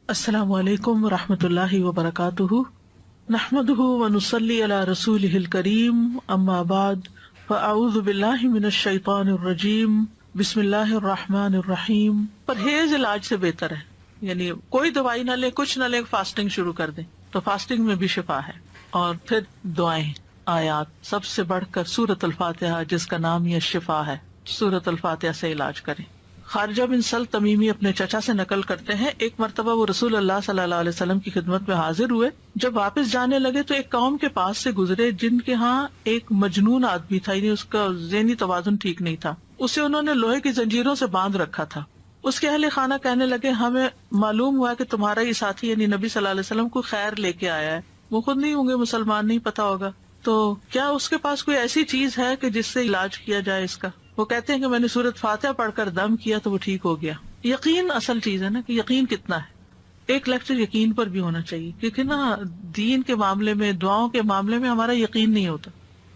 السلام علیکم ورحمۃ اللہ وبرکاتہ، نحمده ونصلی علی رسولہ الکریم، اما بعد فاعوذ باللہ من الشیطان الرجیم، بسم اللہ الرحمن الرحیم۔ پرہیز علاج سے بہتر ہے، یعنی کوئی دوائی نہ لے، کچھ نہ لے، فاسٹنگ شروع کر دیں تو فاسٹنگ میں بھی شفا ہے۔ اور پھر دعائیں، آیات، سب سے بڑھ کر سورۃ الفاتحہ جس کا نام یہ شفا ہے، سورۃ الفاتحہ سے علاج کریں۔ خارجہ بن سل تمیمی اپنے چچا سے نقل کرتے ہیں، ایک مرتبہ وہ رسول اللہ صلی اللہ علیہ وسلم کی خدمت میں حاضر ہوئے۔ جب واپس جانے لگے تو ایک قوم کے پاس سے گزرے جن کے ہاں ایک مجنون آدمی تھا، یعنی اس کا ذہنی توازن ٹھیک نہیں تھا۔ اسے انہوں نے لوہے کی زنجیروں سے باندھ رکھا تھا۔ اس کے اہل خانہ کہنے لگے، ہمیں معلوم ہوا کہ تمہارا یہ ساتھی یعنی نبی صلی اللہ علیہ وسلم کو خیر لے کے آیا ہے، وہ خود نہیں ہوں گے مسلمان، نہیں پتا ہوگا، تو کیا اس کے پاس کوئی ایسی چیز ہے کہ جس سے علاج کیا جائے اس کا؟ وہ کہتے ہیں کہ میں نے سورۃ فاتحہ پڑھ کر دم کیا تو وہ ٹھیک ہو گیا۔ یقین اصل چیز ہے نا، کہ یقین کتنا ہے۔ ایک لیکچر یقین پر بھی ہونا چاہیے، کیونکہ نا دین کے معاملے میں، دعاؤں کے معاملے میں ہمارا یقین نہیں ہوتا۔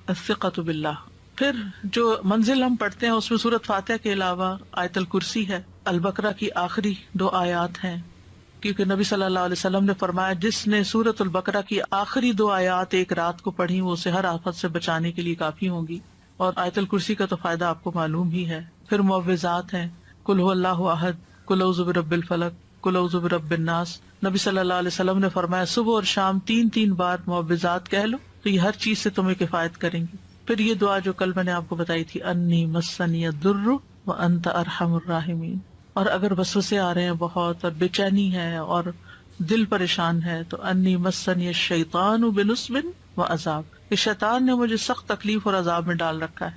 الثقۃ باللہ۔ پھر جو منزل ہم پڑھتے ہیں اس میں سورۃ فاتحہ کے علاوہ آیت الکرسی ہے، البقرہ کی آخری 2 آیات ہیں، کیونکہ نبی صلی اللہ علیہ وسلم نے فرمایا جس نے سورۃ البقرہ کی آخری 2 آیات ایک رات کو پڑھی وہ اسے ہر آفت سے بچانے کے لیے کافی ہوں گی۔ اور آیت الکرسی کا تو فائدہ آپ کو معلوم ہی ہے۔ پھر معوذات ہیں، قل هو اللہ احد، قل اعوذ برب الفلق، قل اعوذ برب الناس۔ نبی صلی اللہ علیہ وسلم نے فرمایا صبح اور شام 3 بار معوذات کہہ لو تو یہ ہر چیز سے تمہیں کفایت کریں گی۔ پھر یہ دعا جو کل میں نے آپ کو بتائی تھی، انی مسنی الضر وانت ارحم الراحمین۔ اور اگر وسوسے آ رہے ہیں بہت اور بے چینی ہے اور دل پریشان ہے تو انی مسنی الشیطان بنصب وعذاب، کہ شیطان نے مجھے سخت تکلیف اور عذاب میں ڈال رکھا ہے،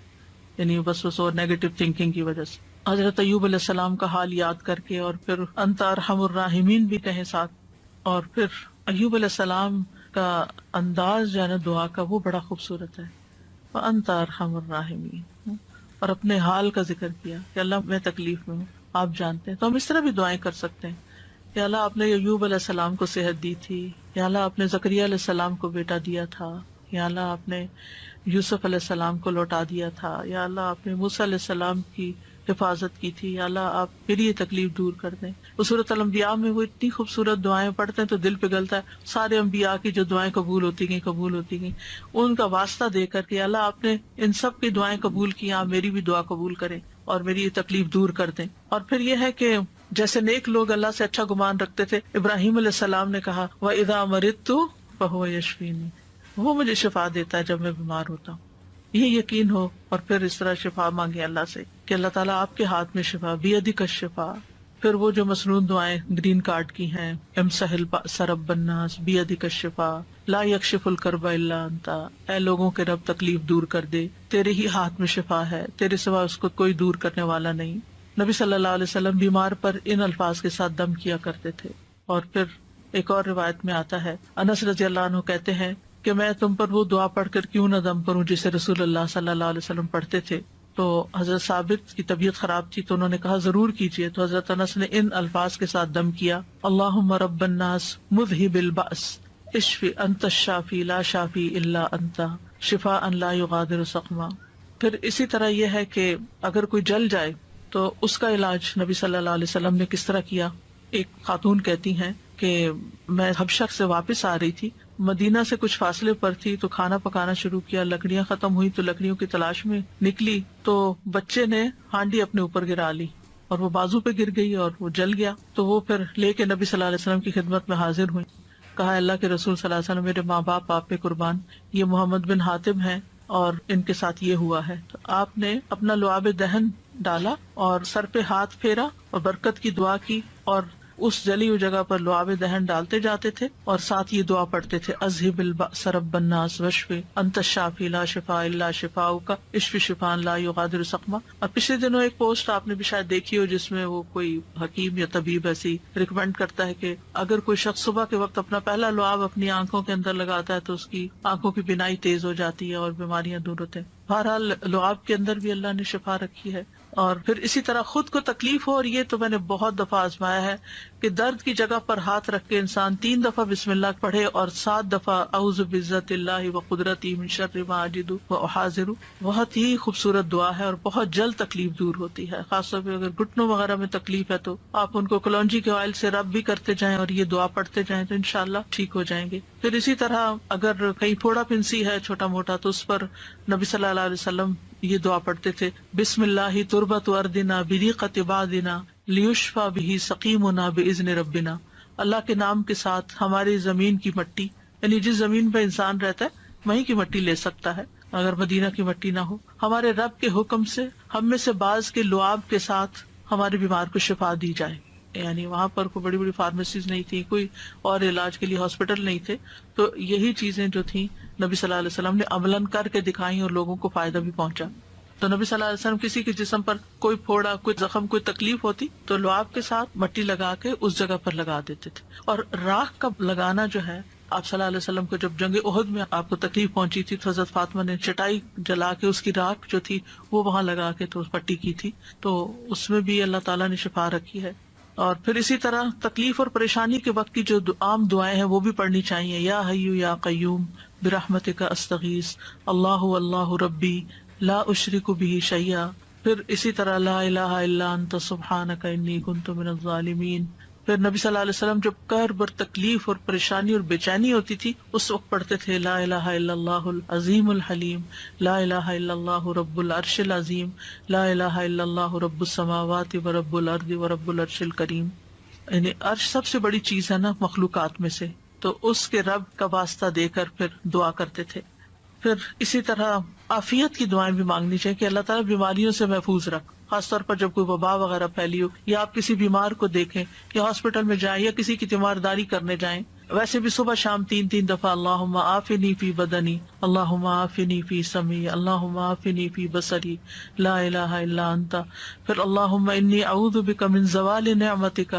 یعنی وسوسوں اور نیگیٹو تھنکنگ کی وجہ سے۔ حضرت ایوب علیہ السلام کا حال یاد کر کے اور پھر انت ارحم الراحمین بھی کہیں ساتھ۔ اور پھر ایوب علیہ السلام کا انداز جو ہے نا دعا کا، وہ بڑا خوبصورت ہے، وانت ارحم الراحمین، اور اپنے حال کا ذکر کیا کہ اللہ میں تکلیف میں ہوں، آپ جانتے ہیں۔ تو ہم اس طرح بھی دعائیں کر سکتے ہیں، یا اللہ آپ نے ایوب علیہ السلام کو صحت دی تھی، یا اللہ آپ نے زکریا علیہ السلام کو بیٹا دیا تھا، یا اللہ آپ نے یوسف علیہ السلام کو لوٹا دیا تھا، یا اللہ آپ نے موسیٰ علیہ السلام کی حفاظت کی تھی، یا اللہ آپ میری یہ تکلیف دور کر دیں۔ وہ سورۃ الانبیاء میں وہ اتنی خوبصورت دعائیں پڑھتے ہیں تو دل پگھلتا ہے، سارے انبیاء کی جو دعائیں قبول ہوتی گئیں ان کا واسطہ دے کر کے اللہ آپ نے ان سب کی دعائیں قبول کی، آپ میری بھی دعا قبول کریں اور میری یہ تکلیف دور کر دیں۔ اور پھر یہ ہے کہ جیسے نیک لوگ اللہ سے اچھا گمان رکھتے تھے، ابراہیم علیہ السلام نے کہا وَإِذَا مَرِضْتُ فَهُوَ يَشْفِينِ، وہ مجھے شفا دیتا ہے جب میں بیمار ہوتا ہوں۔ یہ یقین ہو اور پھر اس طرح شفا مانگے اللہ سے کہ اللہ تعالیٰ آپ کے ہاتھ میں شفا، بیدک الشفا۔ پھر وہ جو مسنون دعائیں گرین کارڈ کی ہیں، امسح البأس رب الناس بیدک الشفا، لا یکشف الکرب الا انت، اے لوگوں کے رب تکلیف دور کر دے، تیرے ہی ہاتھ میں شفا ہے، تیرے سوا اس کو کوئی دور کرنے والا نہیں۔ نبی صلی اللہ علیہ وسلم بیمار پر ان الفاظ کے ساتھ دم کیا کرتے تھے۔ اور پھر ایک اور روایت میں آتا ہے، انس رضی اللہ عنہ کہتے ہیں کہ میں تم پر وہ دعا پڑھ کر کیوں نہ دم کروں جسے رسول اللہ صلی اللہ علیہ وسلم پڑھتے تھے۔ تو حضرت ثابت کی طبیعت خراب تھی تو انہوں نے کہا ضرور کیجیے، تو حضرت انس نے ان الفاظ کے ساتھ دم کیا، اللہم رب الناس مذہب البأس اشفی انت الشافی لا شافی الا انت شفاء لا یغادر سقما۔ پھر اسی طرح یہ ہے کہ اگر کوئی جل جائے تو اس کا علاج نبی صلی اللہ علیہ وسلم نے کس طرح کیا۔ ایک خاتون کہتی ہیں کہ میں حبشہ سے واپس آ رہی تھی، مدینہ سے کچھ فاصلے پر تھی، تو کھانا پکانا شروع کیا، لکڑیاں ختم ہوئی تو لکڑیوں کی تلاش میں نکلی تو بچے نے ہانڈی اپنے اوپر گرا لی اور وہ بازو پہ گر گئی اور وہ جل گیا۔ تو وہ پھر لے کے نبی صلی اللہ علیہ وسلم کی خدمت میں حاضر ہوئی، کہا اللہ کے رسول صلی اللہ علیہ وسلم، میرے ماں باپ آپ پہ قربان، یہ محمد بن حاتم ہیں اور ان کے ساتھ یہ ہوا ہے۔ تو آپ نے اپنا لعاب دہن ڈالا اور سر پہ ہاتھ پھیرا اور برکت کی دعا کی، اور اس جلی ہوئی جگہ پر لعاب دہن ڈالتے جاتے تھے اور ساتھ یہ دعا پڑھتے تھے، اذہب البأس رب الناس واشفی انت الشافی لا شفاء الا شفاؤک اشفی شفاء لا یغادر سقما۔ اور پچھلے دنوں ایک پوسٹ آپ نے بھی شاید دیکھی ہو جس میں وہ کوئی حکیم یا طبیب ایسی ریکمینڈ کرتا ہے کہ اگر کوئی شخص صبح کے وقت اپنا پہلا لعاب اپنی آنکھوں کے اندر لگاتا ہے تو اس کی آنکھوں کی بینائی تیز ہو جاتی ہے اور بیماریاں دور ہوتے ہیں۔ بہرحال لعاب کے اندر بھی اللہ نے شفا رکھی ہے، اور پھر اسی طرح خود کو تکلیف ہو، اور یہ تو میں نے بہت دفعہ آزمایا ہے کہ درد کی جگہ پر ہاتھ رکھ کے انسان 3 دفعہ بسم اللہ پڑھے اور 7 دفعہ اعوذ بعزت اللہ وقدرتی من شر ما اجد واحاذر. بہت ہی خوبصورت دعا ہے اور بہت جلد تکلیف دور ہوتی ہے. خاص طور پہ اگر گھٹنوں وغیرہ میں تکلیف ہے تو آپ ان کو کلونجی کے آئل سے رب بھی کرتے جائیں اور یہ دعا پڑھتے جائیں تو انشاءاللہ ٹھیک ہو جائیں گے. پھر اسی طرح اگر کہیں پھوڑا پھنسی ہے چھوٹا موٹا تو اس پر نبی صلی اللہ علیہ وسلم یہ دعا پڑھتے تھے، بسم اللہ تربت اردنا بریقت عبادنا لیشفی بہ سقیمنا باذن ربنا. اللہ کے نام کے ساتھ ہماری زمین کی مٹی، یعنی جس زمین پہ انسان رہتا ہے وہیں کی مٹی لے سکتا ہے اگر مدینہ کی مٹی نہ ہو. ہمارے رب کے حکم سے ہم میں سے بعض کے لعاب کے ساتھ ہمارے بیمار کو شفا دی جائے. یعنی وہاں پر کوئی بڑی بڑی فارمیسیز نہیں تھی، کوئی اور علاج کے لیے ہاسپٹل نہیں تھے، تو یہی چیزیں جو تھیں نبی صلی اللہ علیہ وسلم نے عملاً کر کے دکھائیں اور لوگوں کو فائدہ بھی پہنچا. تو نبی صلی اللہ علیہ وسلم کسی کے جسم پر کوئی پھوڑا، کوئی زخم، کوئی تکلیف ہوتی تو لعاب کے ساتھ مٹی لگا کے اس جگہ پر لگا دیتے تھے. اور راکھ کا لگانا جو ہے، آپ صلی اللہ علیہ وسلم کو جب جنگ احد میں آپ کو تکلیف پہنچی تھی تو حضرت فاطمہ نے چٹائی جلا کے اس کی راکھ جو تھی وہ وہاں لگا کے تو پٹی کی تھی، تو اس میں بھی اللہ تعالیٰ نے شفا رکھی ہے. اور پھر اسی طرح تکلیف اور پریشانی کے وقت کی جو عام دعائیں ہیں وہ بھی پڑھنی چاہیے. یا حی یا قیوم برحمتک استغیث اللہ اللہ ربی لا اشرک بہ شیئا. پھر اسی طرح لا الہ الا انت سبحانک انی کنت من الظالمین. پھر نبی صلی اللہ علیہ وسلم جب کرب اور تکلیف اور پریشانی اور بے چینی ہوتی تھی اس وقت پڑھتے تھے لا الہ الا اللہ العظیم الحلیم، لا الہ الا اللہ رب العرش العظیم، لا الہ الا اللہ رب السماوات و رب الارض و رب العرش الکریم. یعنی عرش سب سے بڑی چیز ہے نا مخلوقات میں سے، تو اس کے رب کا واسطہ دے کر پھر دعا کرتے تھے. پھر اسی طرح عافیت کی دعائیں بھی مانگنی چاہیے کہ اللہ تعالیٰ بیماریوں سے محفوظ رکھ، خاص طور پر جب کوئی وبا وغیرہ پھیلی ہو یا آپ کسی بیمار کو دیکھیں یا ہاسپٹل میں جائیں یا کسی کی تیمارداری کرنے جائیں. ویسے بھی صبح شام 3 دفعہ اللہم عافنی فی بدنی، اللہم عافنی فی سمعی، اللہم عافنی فی بصری، لا الہ الا انت. پھر اللہم انی اعوذ بک من زوال نعمتک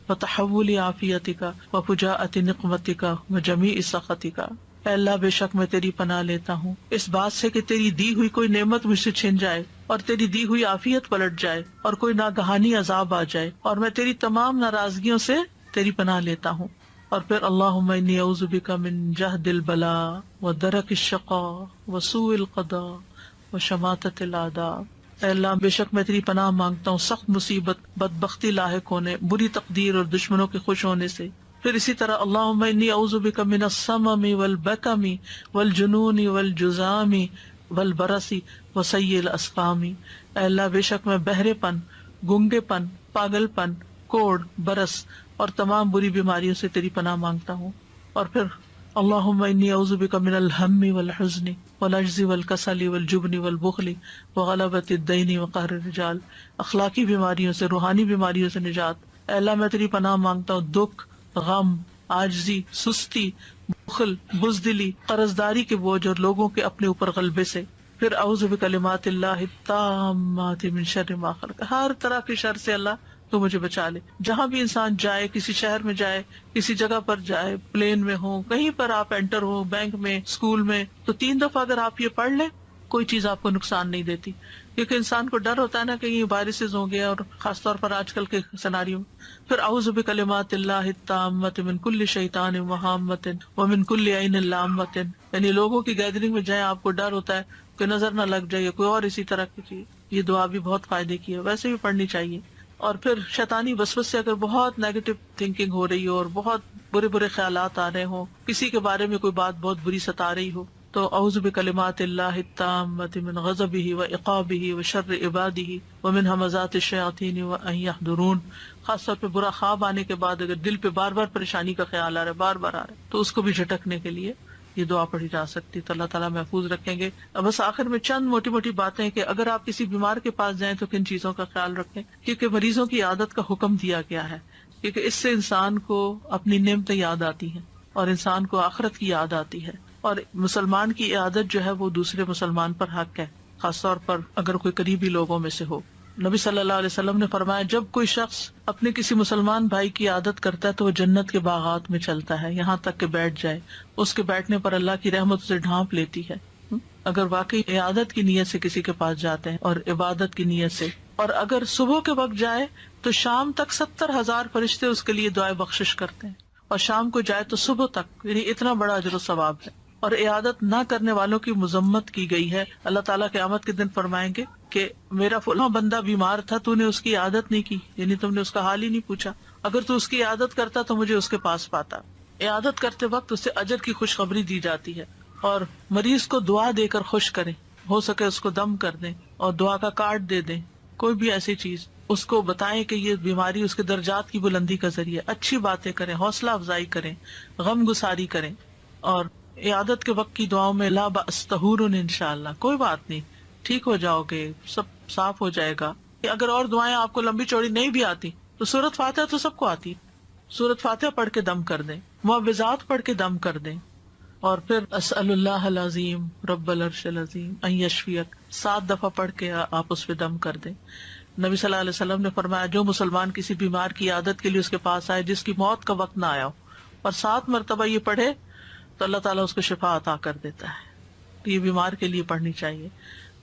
وتحول عافیتک وفجاءۃ نقمتک وجمیع سخطک. اے اللہ بے شک میں تیری پناہ لیتا ہوں اس بات سے کہ تیری دی ہوئی کوئی نعمت مجھ سے چھن جائے اور تیری دی ہوئی عافیت پلٹ جائے اور کوئی ناگہانی عذاب آ جائے، اور میں تیری تمام ناراضگیوں سے تیری پناہ لیتا ہوں. اور پھر اللہم انی اعوذ بک من جہد البلاء ودرک الشقاء وسوء القضاء وشماتۃ الاعداء. اے اللہ بے شک میں تیری پناہ مانگتا ہوں سخت مصیبت، بدبختی لاحق ہونے، بری تقدیر اور دشمنوں کے خوش ہونے سے. پھر اسی طرح اللہم انی اعوذ بک من السمم والبکم والجنون والجذام والبرص وسیء الاسقام. اے اللہ بے شک میں بہرے پن، گنگے پن، پاگل پن، کوڑ، برس اور تمام بری بیماریوں سے تیری پناہ مانگتا ہوں. اور پھر اللہم انی اعوذ بک من الہم والحزن والعجز والکسل والجبن والبخل وغلبۃ الدین وقہر الرجال. اخلاقی بیماریوں سے، روحانی بیماریوں سے نجات. اے اللہ میں تیری پناہ مانگتا ہوں دکھ، غم، عاجزی، سستی، بخل، بزدلی، قرضداری کے بوجھ اور لوگوں کے اپنے اوپر غلبے سے. پھر اعوذ بکلمات اللہ التامات من شر ما خلق. ہر طرح کے شر سے اللہ تو مجھے بچا لے. جہاں بھی انسان جائے، کسی شہر میں جائے، کسی جگہ پر جائے، پلین میں ہو، کہیں پر آپ انٹر ہو، بینک میں، اسکول میں، تو 3 دفعہ اگر آپ یہ پڑھ لیں کوئی چیز آپ کو نقصان نہیں دیتی. کیونکہ انسان کو ڈر ہوتا ہے نا کہ یہ وائرسز ہوں گے، اور خاص طور پر آج کل کے سیناریو. پھر اعوذ بکلمات اللہ التامات من کل شیطان وہامۃ ومن کل عین لامۃ. یعنی لوگوں کی گیدرنگ میں جائیں آپ کو ڈر ہوتا ہے کہ نظر نہ لگ جائے، کوئی اور اسی طرح کی چیز. یہ دعا بھی بہت فائدے کی ہے، ویسے بھی پڑھنی چاہیے. اور پھر شیطانی وسوسے سے اگر بہت نیگیٹو تھنکنگ ہو رہی ہو اور بہت برے برے خیالات آ رہے ہوں، کسی کے بارے میں کوئی بات بہت بری ستا رہی ہو، تو اعوذ بکلمات اللہ التامات من غضبہ وعقابہ وشر عبادہ ومن ہمزات الشیاطین وان یحضرون. خاص طور پہ برا خواب آنے کے بعد اگر دل پہ بار بار پریشانی کا خیال آ رہا ہے، بار بار آ رہا ہے، تو اس کو بھی جھٹکنے کے لیے یہ دعا پڑھی جا سکتی. تو اللہ تعالیٰ محفوظ رکھیں گے. بس آخر میں چند موٹی موٹی باتیں کہ اگر آپ کسی بیمار کے پاس جائیں تو کن چیزوں کا خیال رکھیں، کیونکہ مریضوں کی عادت کا حکم دیا گیا ہے، کیونکہ اس سے انسان کو اپنی نعمتیں یاد آتی ہیں اور انسان کو آخرت کی یاد آتی ہے. اور مسلمان کی عادت جو ہے وہ دوسرے مسلمان پر حق ہے، خاص طور پر اگر کوئی قریبی لوگوں میں سے ہو. نبی صلی اللہ علیہ وسلم نے فرمایا جب کوئی شخص اپنے کسی مسلمان بھائی کی عادت کرتا ہے تو وہ جنت کے باغات میں چلتا ہے یہاں تک کہ بیٹھ جائے. اس کے بیٹھنے پر اللہ کی رحمت اسے ڈھانپ لیتی ہے. اگر واقعی عادت کی نیت سے کسی کے پاس جاتے ہیں اور عبادت کی نیت سے اور اگر صبح کے وقت جائے تو شام تک 70,000 فرشتے اس کے لیے دعائے بخشش کرتے ہیں، اور شام کو جائے تو صبح تک، یعنی اتنا بڑا اجر و ثواب ہے۔ اور عیادت نہ کرنے والوں کی مذمت کی گئی ہے۔ اللہ تعالیٰ قیامت کے دن فرمائیں گے کہ میرا فلاں بندہ بیمار تھا، تو نے اس کی عیادت نہیں کی، یعنی تم نے اس کا حال ہی نہیں پوچھا، اگر تو اس کی عیادت کرتا تو مجھے اس کے پاس پاتا۔ عیادت کرتے وقت اسے اجر کی خوشخبری دی جاتی ہے، اور مریض کو دعا دے کر خوش کریں، ہو سکے اس کو دم کر دیں اور دعا کا کارڈ دے دیں، کوئی بھی ایسی چیز اس کو بتائیں کہ یہ بیماری اس کے درجات کی بلندی کا ذریعہ، اچھی باتیں کریں، حوصلہ افزائی کریں، غم گساری کریں۔ اور عیادت کے وقت کی دعاؤں میں لا بأس طہور انشاءاللہ، کوئی بات نہیں، ٹھیک ہو جاؤ گے، سب صاف ہو جائے گا۔ اگر اور دعائیں آپ کو لمبی چوڑی نہیں بھی آتی تو سورۃ فاتحہ تو سب کو آتی، سورۃ فاتحہ پڑھ کے دم کر دیں، معوذات پڑھ کے دم کر دیں، اور پھر اسأل اللہ العظیم رب العرش العظیم ان یشفیک 7 دفعہ پڑھ کے آپ اس پہ دم کر دیں۔ نبی صلی اللہ علیہ وسلم نے فرمایا جو مسلمان کسی بیمار کی عیادت کے لیے اس کے پاس آئے جس کی موت کا وقت نہ آیا ہو اور 7 مرتبہ یہ پڑھے تو اللہ تعالیٰ اس کو شفا عطا کر دیتا ہے۔ تو یہ بیمار کے لیے پڑھنی چاہیے۔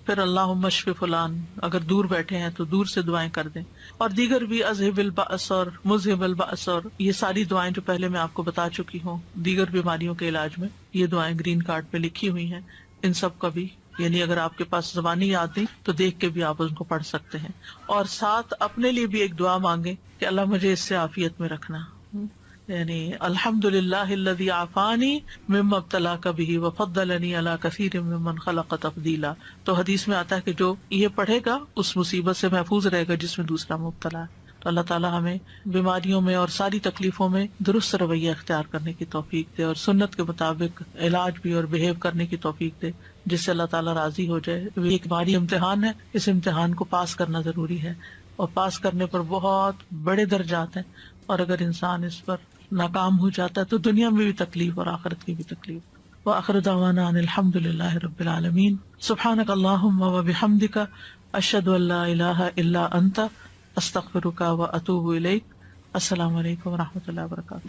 پھر اللہم اشف فلان، اگر دور بیٹھے ہیں تو دور سے دعائیں کر دیں، اور دیگر بھی اذہب البأس اور مذہب البأس، اور یہ ساری دعائیں جو پہلے میں آپ کو بتا چکی ہوں دیگر بیماریوں کے علاج میں، یہ دعائیں گرین کارڈ پہ لکھی ہوئی ہیں، ان سب کا بھی یعنی اگر آپ کے پاس زبانی یاد نہیں تو دیکھ کے بھی آپ ان کو پڑھ سکتے ہیں۔ اور ساتھ اپنے لیے بھی ایک دعا مانگیں کہ اللہ مجھے اس سے عافیت میں رکھنا، یعنی الحمدللہ الذی عافانی مما ابتلاک بہ وفضلنی علی کثیر ممن خلق تفضیلا۔ تو حدیث میں آتا ہے کہ جو یہ پڑھے گا اس مصیبت سے محفوظ رہے گا جس میں دوسرا مبتلا ہے۔ تو اللہ تعالیٰ ہمیں بیماریوں میں اور ساری تکلیفوں میں درست رویہ اختیار کرنے کی توفیق دے، اور سنت کے مطابق علاج بھی اور بہیو کرنے کی توفیق دے جس سے اللہ تعالیٰ راضی ہو جائے۔ یہ ایک بھاری امتحان ہے، اس امتحان کو پاس کرنا ضروری ہے، اور پاس کرنے پر بہت بڑے درجات ہیں، اور اگر انسان اس پر ناکام ہو جاتا ہے تو دنیا میں بھی تکلیف اور آخرت کی بھی تکلیف۔ وآخر دعوانا ان الحمد للہ رب العالمین۔ سبحانک اللہم وبحمدک، اشہد ان لا الہ الا انت، استغفرک واتوب الیک۔ السلام علیکم ورحمۃ اللہ وبرکاتہ۔